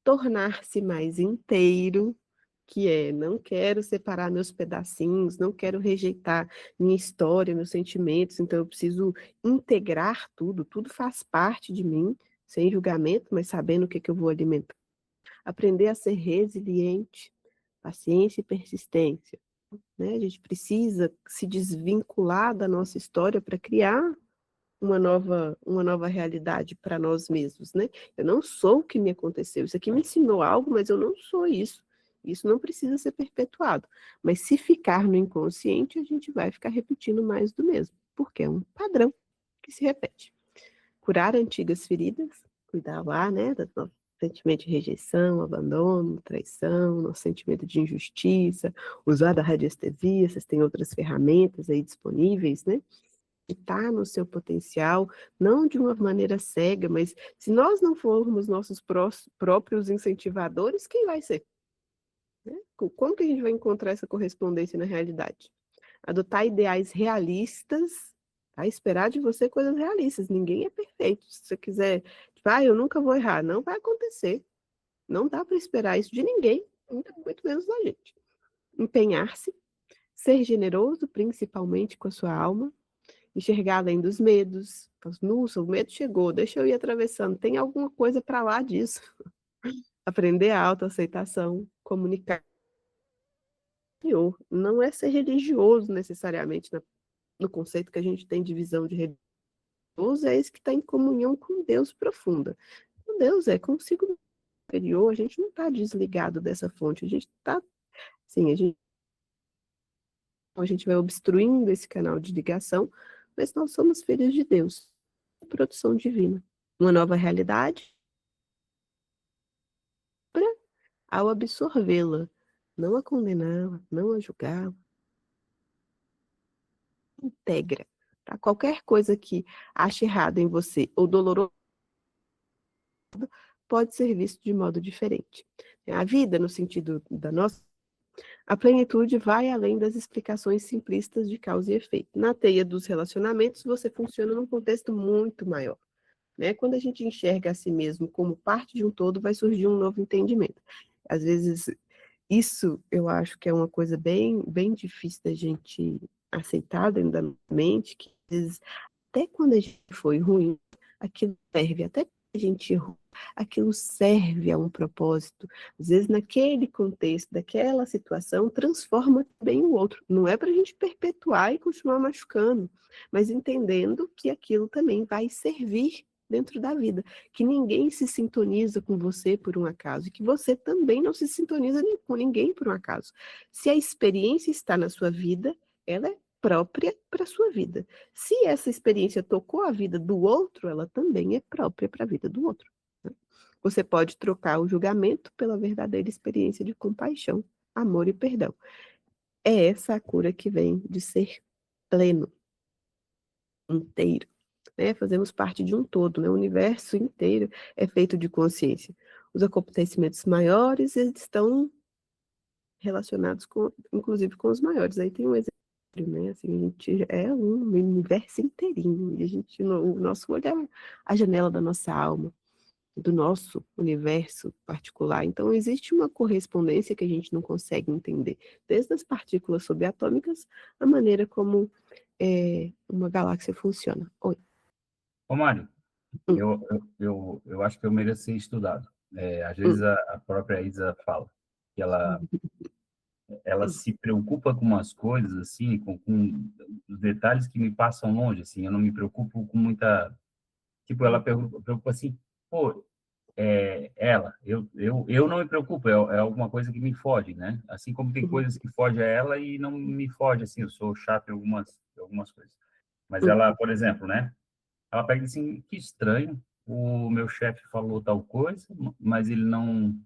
Tornar-se mais inteiro, que é, não quero separar meus pedacinhos, não quero rejeitar minha história, meus sentimentos, então eu preciso integrar tudo, tudo faz parte de mim, sem julgamento, mas sabendo o que eu vou alimentar. Aprender a ser resiliente, paciência e persistência, né? A gente precisa se desvincular da nossa história para criar uma nova realidade para nós mesmos, né? Eu não sou o que me aconteceu, isso aqui me ensinou algo, mas eu não sou isso. Isso não precisa ser perpetuado. Mas se ficar no inconsciente, a gente vai ficar repetindo mais do mesmo, porque é um padrão que se repete. Curar antigas feridas, cuidar lá, né, do nosso sentimento de rejeição, abandono, traição, nosso sentimento de injustiça, usar da radiestesia, vocês têm outras ferramentas aí disponíveis, né? Está no seu potencial, não de uma maneira cega, mas se nós não formos nossos próprios incentivadores, quem vai ser? Né? Como que a gente vai encontrar essa correspondência na realidade? Adotar ideais realistas, tá? Esperar de você coisas realistas, ninguém é perfeito. Se você quiser, tipo, eu nunca vou errar, não vai acontecer. Não dá para esperar isso de ninguém, muito menos da gente. Empenhar-se, ser generoso, principalmente com a sua alma, enxergar além dos medos. Nossa, o medo chegou, deixa eu ir atravessando. Tem alguma coisa para lá disso. Aprender a autoaceitação, comunicar Senhor. Não é ser religioso necessariamente no conceito que a gente tem de visão de religioso, é esse que está em comunhão com Deus profunda. Com Deus é consigo superior, a gente não está desligado dessa fonte, a gente está, sim, a gente vai obstruindo esse canal de ligação, mas nós somos filhos de Deus, produção divina. Uma nova realidade, ao absorvê-la, não a condená-la, não a julgá-la, integra. Tá? Qualquer coisa que ache errado em você ou doloroso pode ser visto de modo diferente. A vida, no sentido da nossa, a plenitude vai além das explicações simplistas de causa e efeito. Na teia dos relacionamentos, você funciona num contexto muito maior. Né? Quando a gente enxerga a si mesmo como parte de um todo, vai surgir um novo entendimento. Às vezes, isso eu acho que é uma coisa bem, bem difícil da gente aceitar dentro da mente, que às vezes, até quando a gente foi ruim, aquilo serve, até quando a gente errou, aquilo serve a um propósito. Às vezes, naquele contexto, daquela situação, transforma bem o outro. Não é para a gente perpetuar e continuar machucando, mas entendendo que aquilo também vai servir dentro da vida, que ninguém se sintoniza com você por um acaso, e que você também não se sintoniza com ninguém por um acaso. Se a experiência está na sua vida, ela é própria para a sua vida. Se essa experiência tocou a vida do outro, ela também é própria para a vida do outro. Né? Você pode trocar o julgamento pela verdadeira experiência de compaixão, amor e perdão. É essa a cura que vem de ser pleno, inteiro. Né? Fazemos parte de um todo, né? O universo inteiro é feito de consciência. Os acontecimentos maiores, eles estão relacionados, inclusive, com os maiores. Aí tem um exemplo, né? Assim, a gente é um universo inteirinho, e o nosso olho é a janela da nossa alma, do nosso universo particular. Então, existe uma correspondência que a gente não consegue entender, desde as partículas subatômicas, a maneira como uma galáxia funciona. Oi. Ô, Mário, eu acho que eu mereço ser estudado. Às vezes a própria Isa fala que ela se preocupa com umas coisas, assim, com os detalhes que me passam longe, assim, eu não me preocupo com muita... Tipo, ela preocupa assim, pô, eu não me preocupo, é alguma coisa que me foge, né? Assim como tem coisas que fogem a ela e não me foge, assim, eu sou chato em algumas coisas. Mas ela, por exemplo, né? Ela pega assim, que estranho, o meu chefe falou tal coisa, mas ele não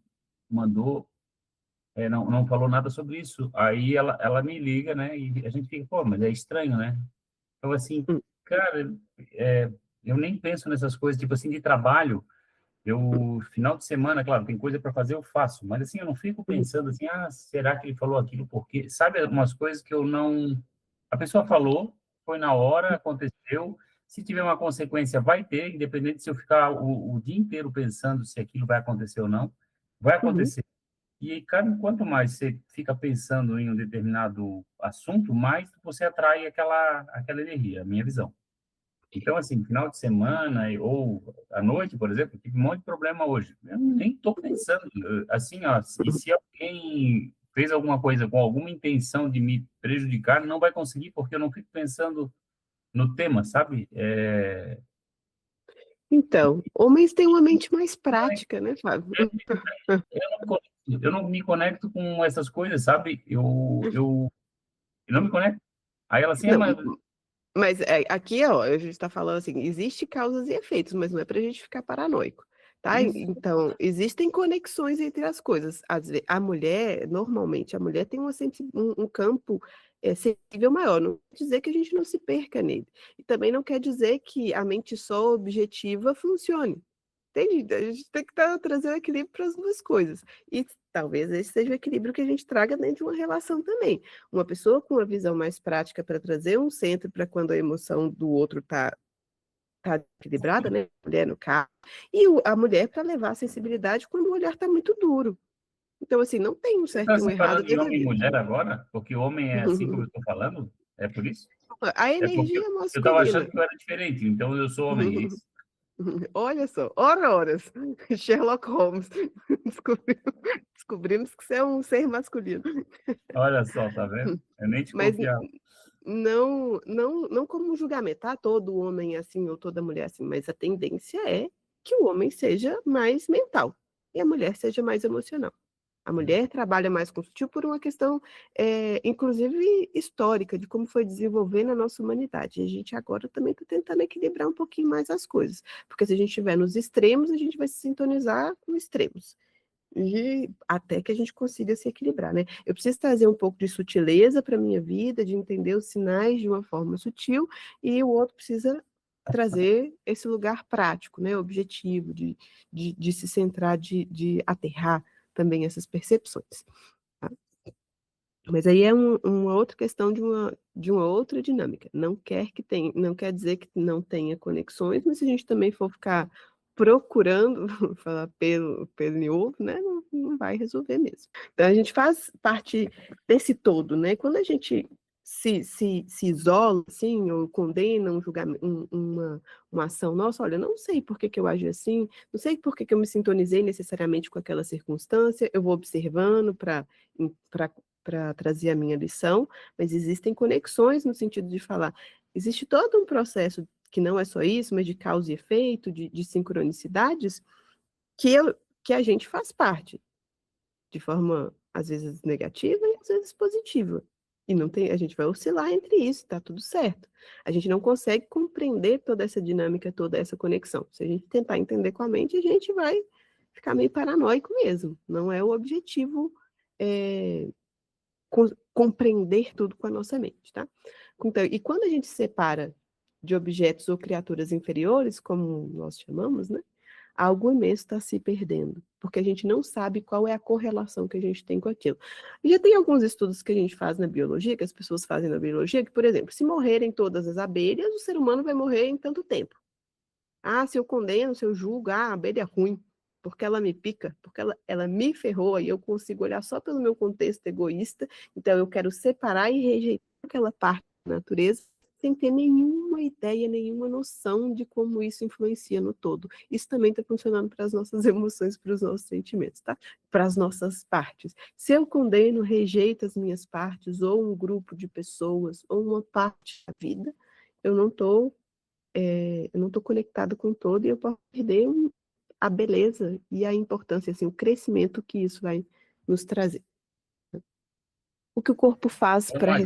mandou, não falou nada sobre isso. Aí ela me liga, né? E a gente fica, pô, mas é estranho, né? Então, assim, cara, eu nem penso nessas coisas, tipo assim, de trabalho. Final de semana, claro, tem coisa para fazer, eu faço, mas assim, eu não fico pensando assim, será que ele falou aquilo por quê? Sabe, algumas coisas que eu não... A pessoa falou, foi na hora, aconteceu, se tiver uma consequência, vai ter, independente se eu ficar o dia inteiro pensando se aquilo vai acontecer ou não, vai acontecer. E, cara, quanto mais você fica pensando em um determinado assunto, mais você atrai aquela energia, a minha visão. Então, assim, final de semana ou à noite, por exemplo, tive um monte de problema hoje. Eu nem estou pensando, assim, ó, e se alguém fez alguma coisa com alguma intenção de me prejudicar, não vai conseguir, porque eu não fico pensando no tema, sabe? Então, homens têm uma mente mais prática, né, Fábio? Eu não me conecto com essas coisas, sabe? Eu não me conecto. Aí ela assim, Mas aqui, ó, a gente está falando assim, existe causas e efeitos, mas não é para a gente ficar paranoico, tá? Isso. Então, existem conexões entre as coisas. A mulher, normalmente, a mulher tem um campo sensível maior. Não quer dizer que a gente não se perca nele. E também não quer dizer que a mente só objetiva funcione. Entende? A gente tem que trazer o equilíbrio para as duas coisas. E talvez esse seja o equilíbrio que a gente traga dentro de uma relação também. Uma pessoa com uma visão mais prática para trazer um centro para quando a emoção do outro está equilibrada, né? A mulher no caso, e a mulher para levar a sensibilidade quando o olhar está muito duro. Então, assim, não tem um certo e um errado de dentro da homem e vida. mulher agora? Porque homem é assim como eu estou falando? É por isso? A energia Eu masculina. estava achando que eu era diferente, então eu sou homem, é isso? Olha só, horas, Sherlock Holmes descobriu descobrimos que você é um ser masculino. Olha só, tá vendo? Eu nem Mas desconfiava. não como um julgamento, tá? Todo homem é assim ou toda mulher é assim, mas a tendência é que o homem seja mais mental e a mulher seja mais emocional. A mulher trabalha mais com o sutil por uma questão, inclusive, histórica, de como foi desenvolvendo a nossa humanidade. E a gente agora também está tentando equilibrar um pouquinho mais as coisas. Porque se a gente estiver nos extremos, a gente vai se sintonizar com extremos. E até que a gente consiga se equilibrar, né? Eu preciso trazer um pouco de sutileza para a minha vida, de entender os sinais de uma forma sutil, e o outro precisa trazer esse lugar prático, né? Objetivo, de se centrar, de aterrar também essas percepções. Tá? Mas aí é uma outra questão de uma outra dinâmica. Não quer dizer que não tenha conexões, mas se a gente também for ficar procurando falar pelo em ovo, né, não vai resolver mesmo. Então a gente faz parte desse todo, né? Quando a gente se isola, assim, ou condena um julgamento, uma ação nossa, olha, não sei por que eu agi assim, não sei por que eu me sintonizei necessariamente com aquela circunstância, eu vou observando para trazer a minha lição, mas existem conexões no sentido de falar, existe todo um processo que não é só isso, mas de causa e efeito, de sincronicidades, que a gente faz parte, de forma, às vezes, negativa e às vezes positiva. E não tem, a gente vai oscilar entre isso, tá tudo certo. A gente não consegue compreender toda essa dinâmica, toda essa conexão. Se a gente tentar entender com a mente, a gente vai ficar meio paranoico mesmo. Não é o objetivo compreender tudo com a nossa mente, tá? Então, e quando a gente separa de objetos ou criaturas inferiores, como nós chamamos, né? Algo imenso está se perdendo, porque a gente não sabe qual é a correlação que a gente tem com aquilo. E já tem alguns estudos que a gente faz na biologia, que as pessoas fazem na biologia, que, por exemplo, se morrerem todas as abelhas, o ser humano vai morrer em tanto tempo. Ah, se eu condeno, se eu julgo, a abelha é ruim, porque ela me pica, porque ela me ferrou, e eu consigo olhar só pelo meu contexto egoísta, então eu quero separar e rejeitar aquela parte da natureza, sem ter nenhuma ideia, nenhuma noção de como isso influencia no todo. Isso também está funcionando para as nossas emoções, para os nossos sentimentos, tá? Para as nossas partes. Se eu condeno, rejeito as minhas partes, ou um grupo de pessoas, ou uma parte da vida, eu não estou conectada com o todo e eu posso perder a beleza e a importância, assim, o crescimento que isso vai nos trazer. O que o corpo faz para...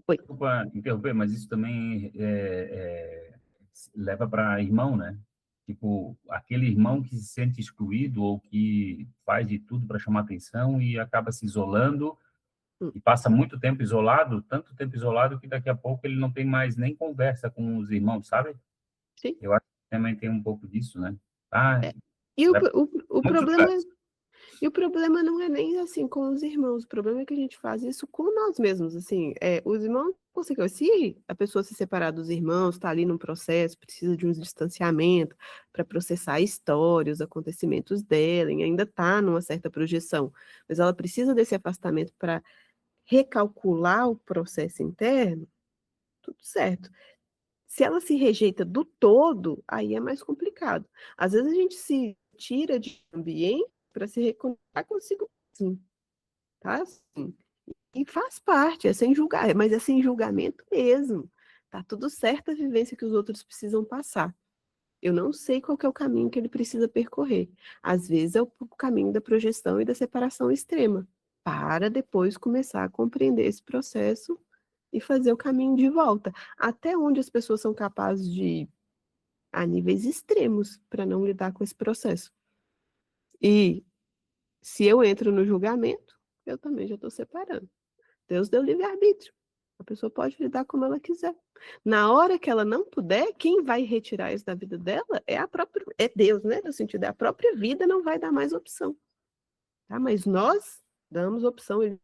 Desculpa interromper, mas isso também leva para irmão, né? Tipo, aquele irmão que se sente excluído ou que faz de tudo para chamar atenção e acaba se isolando e passa muito tempo isolado, tanto tempo isolado que daqui a pouco ele não tem mais nem conversa com os irmãos, sabe? Sim. Eu acho que também tem um pouco disso, né? Ah, E o problema... E o problema não é nem assim com os irmãos, o problema é que a gente faz isso com nós mesmos, assim, os irmãos conseguem, se a pessoa se separar dos irmãos, está ali num processo, precisa de um distanciamento para processar a história, os acontecimentos dela, e ainda está numa certa projeção, mas ela precisa desse afastamento para recalcular o processo interno, tudo certo. Se ela se rejeita do todo, aí é mais complicado. Às vezes a gente se tira de ambiente para se reconectar consigo mesmo, tá? Assim, e faz parte, é sem julgar, mas é sem julgamento mesmo. Tá tudo certo a vivência que os outros precisam passar. Eu não sei qual que é o caminho que ele precisa percorrer. Às vezes é o caminho da projeção e da separação extrema, para depois começar a compreender esse processo e fazer o caminho de volta. Até onde as pessoas são capazes de ir a níveis extremos para não lidar com esse processo. E se eu entro no julgamento, eu também já estou separando. Deus deu livre-arbítrio. A pessoa pode lidar como ela quiser. Na hora que ela não puder, quem vai retirar isso da vida dela é Deus, né? No sentido, a própria vida não vai dar mais opção. Tá? Mas nós damos opção, eles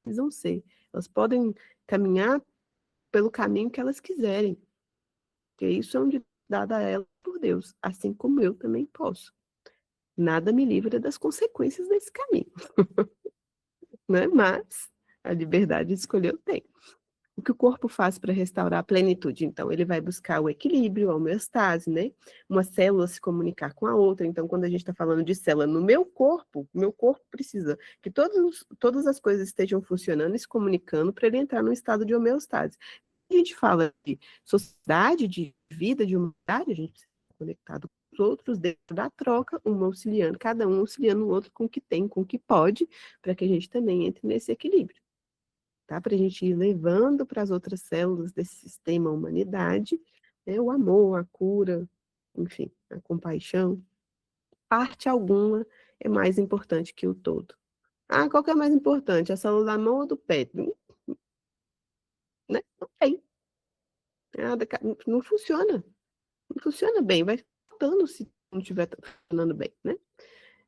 vão ser. Elas podem caminhar pelo caminho que elas quiserem. Porque isso é um dado a elas por Deus, assim como eu também posso. Nada me livra das consequências desse caminho. Né? Mas a liberdade de escolher eu tenho. O que o corpo faz para restaurar a plenitude? Então, ele vai buscar o equilíbrio, a homeostase, né? Uma célula se comunicar com a outra. Então, quando a gente está falando de célula no meu corpo precisa que todas as coisas estejam funcionando e se comunicando para ele entrar num estado de homeostase. A gente fala de sociedade, de vida, de humanidade, a gente precisa estar conectado com os outros, dentro da troca, cada um auxiliando o outro com o que tem, com o que pode, para que a gente também entre nesse equilíbrio. Tá? Para a gente ir levando para as outras células desse sistema humanidade, né, o amor, a cura, enfim, a compaixão. Parte alguma é mais importante que o todo. Ah, qual que é mais importante? A célula da mão ou do pé? Né? Não tem. Não funciona. Não funciona bem. Vai faltando se não estiver funcionando bem, né?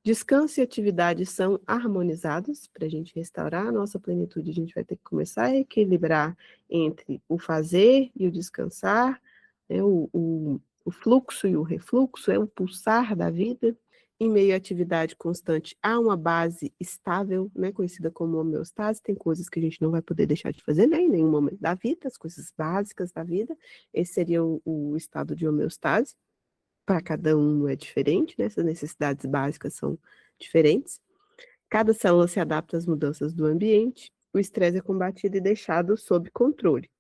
Descanso e atividade são harmonizados para a gente restaurar a nossa plenitude. A gente vai ter que começar a equilibrar entre o fazer e o descansar, né? O fluxo e o refluxo, é o pulsar da vida. Em meio à atividade constante, há uma base estável, né, conhecida como homeostase. Tem coisas que a gente não vai poder deixar de fazer, né, em nenhum momento da vida, as coisas básicas da vida. Esse seria o estado de homeostase. Para cada um é diferente, né? Essas necessidades básicas são diferentes. Cada célula se adapta às mudanças do ambiente. O estresse é combatido e deixado sob controle.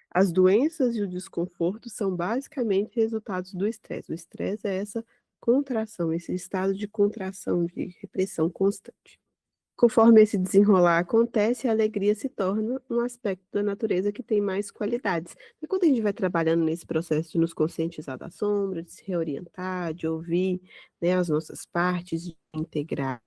As doenças e o desconforto são basicamente resultados do estresse. O estresse é essa contração, esse estado de contração, de repressão constante. Conforme esse desenrolar acontece, a alegria se torna um aspecto da natureza que tem mais qualidades. E quando a gente vai trabalhando nesse processo de nos conscientizar da sombra, de se reorientar, de ouvir, né, as nossas partes, de integrar,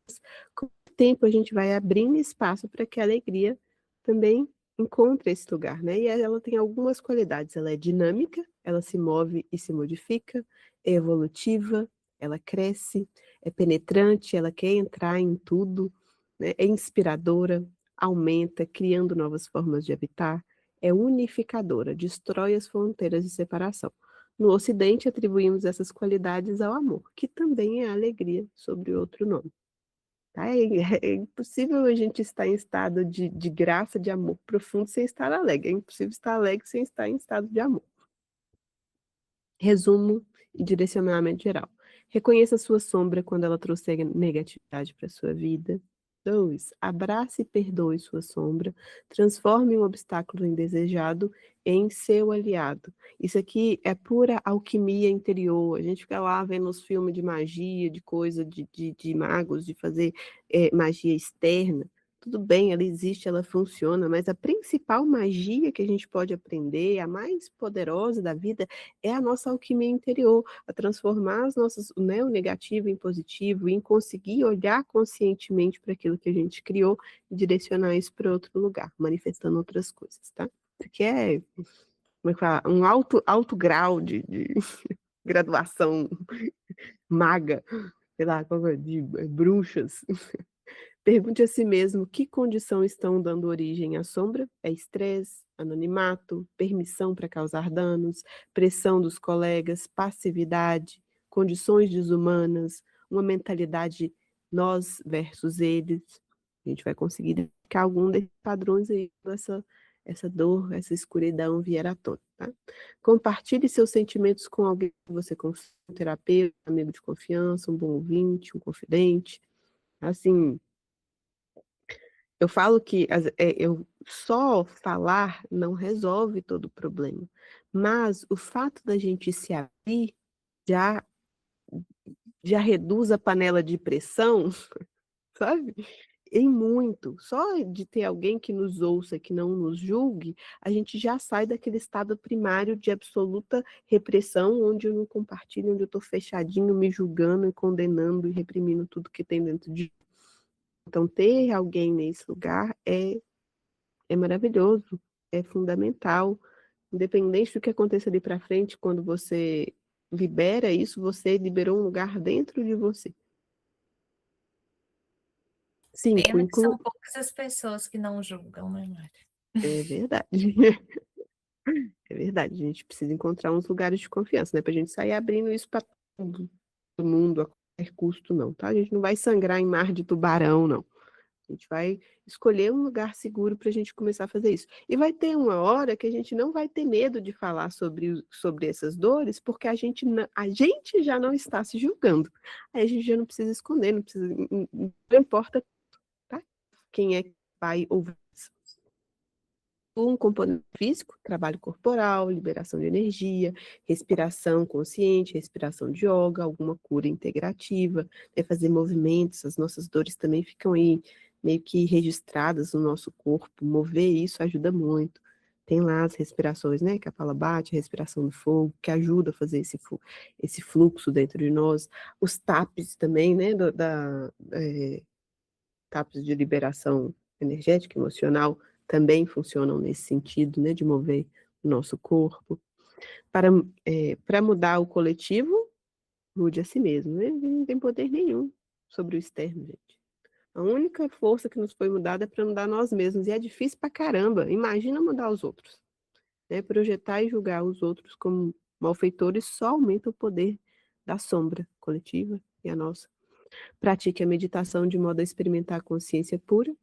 com o tempo a gente vai abrindo espaço para que a alegria também encontre esse lugar, né? E ela tem algumas qualidades. Ela é dinâmica, ela se move e se modifica, é evolutiva, ela cresce, é penetrante, ela quer entrar em tudo, né? É inspiradora, aumenta, criando novas formas de habitar, é unificadora, destrói as fronteiras de separação. No Ocidente, atribuímos essas qualidades ao amor, que também é alegria sobre outro nome. Tá? É impossível a gente estar em estado de graça, de amor profundo, sem estar alegre. É impossível estar alegre sem estar em estado de amor. Resumo e direcionamento geral. Reconheça a sua sombra quando ela trouxer negatividade para a sua vida. 2. Abrace e perdoe sua sombra. Transforme um obstáculo indesejado em seu aliado. Isso aqui é pura alquimia interior. A gente fica lá vendo os filmes de magia, de coisa, de magos, de fazer magia externa. Tudo bem, ela existe, ela funciona, mas a principal magia que a gente pode aprender, a mais poderosa da vida, é a nossa alquimia interior, a transformar as nossas, né, o negativo em positivo, e em conseguir olhar conscientemente para aquilo que a gente criou e direcionar isso para outro lugar, manifestando outras coisas, tá? Porque é, como é que fala? Um alto grau de graduação maga, sei lá, de bruxas. Pergunte a si mesmo que condição estão dando origem à sombra? É estresse, anonimato, permissão para causar danos, pressão dos colegas, passividade, condições desumanas, uma mentalidade nós versus eles. A gente vai conseguir identificar algum desses padrões aí, essa dor, essa escuridão vier à tona. Tá? Compartilhe seus sentimentos com alguém que você confia, um terapeuta, um amigo de confiança, um bom ouvinte, um confidente. Assim, eu falo que eu só falar não resolve todo o problema, mas o fato da gente se abrir já, já reduz a panela de pressão, sabe? Em muito. Só de ter alguém que nos ouça, que não nos julgue, a gente já sai daquele estado primário de absoluta repressão, onde eu não compartilho, onde eu estou fechadinho, me julgando e condenando e reprimindo tudo que tem dentro de mim. Então, ter alguém nesse lugar é maravilhoso, é fundamental. Independente do que aconteça ali para frente, quando você libera isso, você liberou um lugar dentro de você. 5, Pena que são poucas as pessoas que não julgam, né, Mari? É verdade. É verdade, a gente precisa encontrar uns lugares de confiança, né? Pra gente sair abrindo isso para todo mundo a qualquer custo, não, tá? A gente não vai sangrar em mar de tubarão, não. A gente vai escolher um lugar seguro para a gente começar a fazer isso. E vai ter uma hora que a gente não vai ter medo de falar sobre essas dores, porque a gente já não está se julgando. Aí a gente já não precisa esconder, não importa, tá? Quem é que vai ouvir isso. Um componente físico, trabalho corporal, liberação de energia, respiração consciente, respiração de yoga, alguma cura integrativa, fazer movimentos, as nossas dores também ficam aí meio que registradas no nosso corpo, mover isso ajuda muito. Tem lá as respirações, né, que a fala bate, a respiração do fogo, que ajuda a fazer esse fluxo dentro de nós. Os TAPs também, né, TAPs de liberação energética, emocional, também funcionam nesse sentido, né, de mover o nosso corpo. Para mudar o coletivo, mude a si mesmo, né? Não tem poder nenhum sobre o externo, gente. A única força que nos foi mudada é para mudar nós mesmos, e é difícil pra caramba. Imagina mudar os outros. Né? Projetar e julgar os outros como malfeitores só aumenta o poder da sombra coletiva e a nossa. Pratique a meditação de modo a experimentar a consciência pura,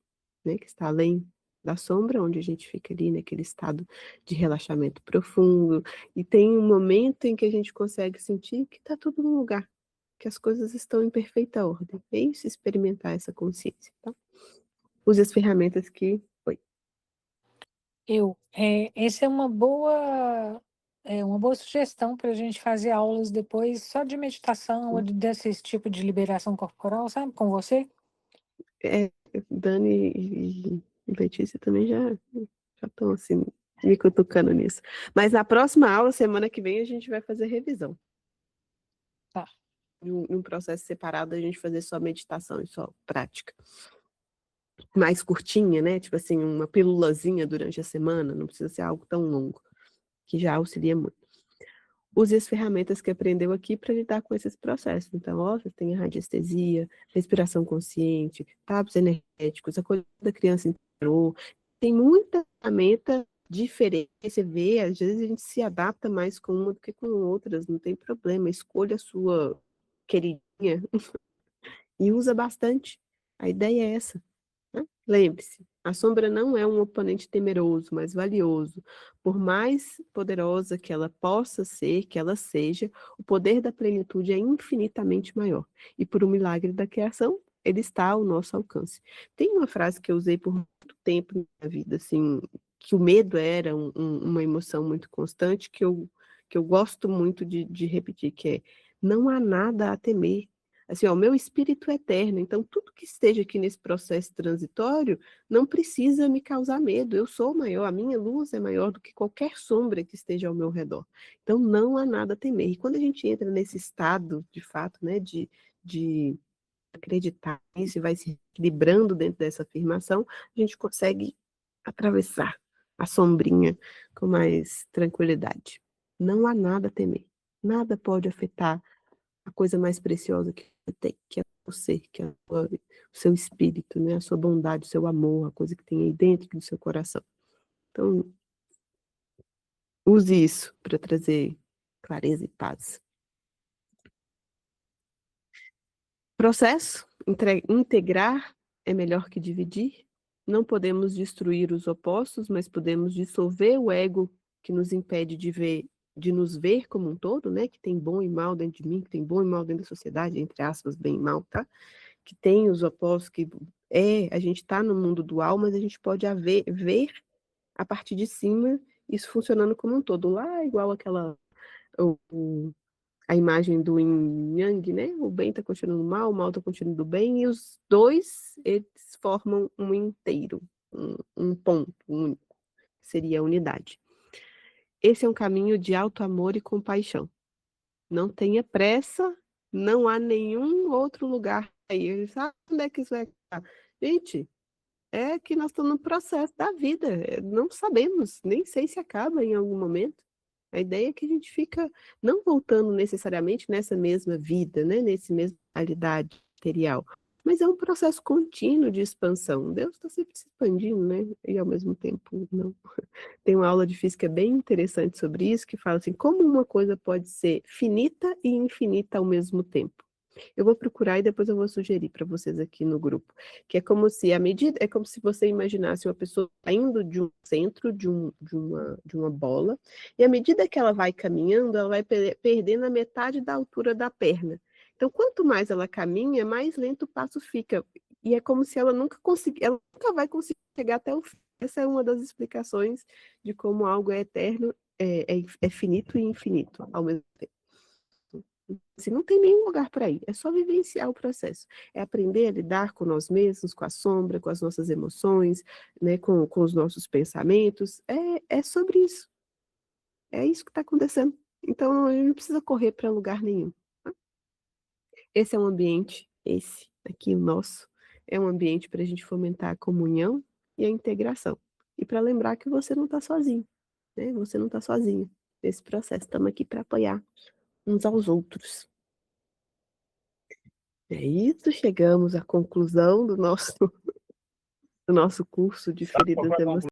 né, que está além da sombra, onde a gente fica ali naquele estado de relaxamento profundo, e tem um momento em que a gente consegue sentir que está tudo no lugar, que as coisas estão em perfeita ordem. É isso, experimentar essa consciência, tá? Use as ferramentas que... Oi. Essa é uma boa sugestão para a gente fazer aulas depois só de meditação ou desse tipo de liberação corporal, sabe, com você? Dani e Letícia também já estão assim, me cutucando nisso. Mas na próxima aula, semana que vem, a gente vai fazer revisão. Tá. Em um processo separado, a gente fazer só meditação e só prática. Mais curtinha, né? Tipo assim, uma pílulazinha durante a semana, não precisa ser algo tão longo, que já auxilia muito. Use as ferramentas que aprendeu aqui para lidar com esses processos. Então, você tem a radiestesia, respiração consciente, taps energéticos, acolhida da criança interior. Tem muita ferramenta diferente. Você vê, às vezes a gente se adapta mais com uma do que com outras, não tem problema. Escolha a sua queridinha e usa bastante. A ideia é essa. Lembre-se, a sombra não é um oponente temeroso, mas valioso. Por mais poderosa que ela possa ser, que ela seja, o poder da plenitude é infinitamente maior. E por um milagre da criação, ele está ao nosso alcance. Tem uma frase que eu usei por muito tempo na vida, assim, que o medo era uma emoção muito constante, que eu gosto muito de repetir, que é: não há nada a temer. Assim, o meu espírito é eterno, então tudo que esteja aqui nesse processo transitório não precisa me causar medo. Eu sou maior, a minha luz é maior do que qualquer sombra que esteja ao meu redor. Então não há nada a temer. E quando a gente entra nesse estado, de fato, né, de acreditar nisso e vai se equilibrando dentro dessa afirmação, a gente consegue atravessar a sombrinha com mais tranquilidade. Não há nada a temer. Nada pode afetar a coisa mais preciosa que você tem, que é você, que é o seu espírito, né? A sua bondade, o seu amor, a coisa que tem aí dentro do seu coração. Então, use isso para trazer clareza e paz. Processo, integrar é melhor que dividir. Não podemos destruir os opostos, mas podemos dissolver o ego que nos impede de nos ver como um todo, né? Que tem bom e mal dentro de mim, que tem bom e mal dentro da sociedade, entre aspas, bem e mal, tá? Que tem os opostos, a gente está no mundo dual, mas a gente pode ver a partir de cima isso funcionando como um todo. Lá, igual a imagem do Yin Yang, né? O bem está continuando mal, o mal está continuando bem, e os dois, eles formam um inteiro, um ponto único, seria a unidade. Esse é um caminho de alto amor e compaixão. Não tenha pressa, não há nenhum outro lugar aí. Sabe onde é que isso vai acabar? Gente, é que nós estamos no processo da vida. Não sabemos, nem sei se acaba em algum momento. A ideia é que a gente fica não voltando necessariamente nessa mesma vida, né? Nesse mesma realidade material. Mas é um processo contínuo de expansão. Deus está sempre se expandindo, né? E ao mesmo tempo não. Tem uma aula de física bem interessante sobre isso, que fala assim, como uma coisa pode ser finita e infinita ao mesmo tempo. Eu vou procurar e depois eu vou sugerir para vocês aqui no grupo, que é como se é como se você imaginasse uma pessoa saindo de um centro de uma bola, e à medida que ela vai caminhando, ela vai perdendo a metade da altura da perna. Então, quanto mais ela caminha, mais lento o passo fica. E é como se ela nunca vai conseguir chegar até o fim. Essa é uma das explicações de como algo é eterno, é finito e infinito ao mesmo tempo. Assim, não tem nenhum lugar para ir, é só vivenciar o processo. É aprender a lidar com nós mesmos, com a sombra, com as nossas emoções, né, com os nossos pensamentos. É sobre isso. É isso que está acontecendo. Então, a gente não precisa correr para lugar nenhum. Tá? Esse é um ambiente, esse aqui, o nosso, é um ambiente para a gente fomentar a comunhão e a integração. E para lembrar que você não está sozinho, né? Você não está sozinho nesse processo. Estamos aqui para apoiar uns aos outros. É isso, chegamos à conclusão do nosso curso de Sabe qual feridas foi a emocionais.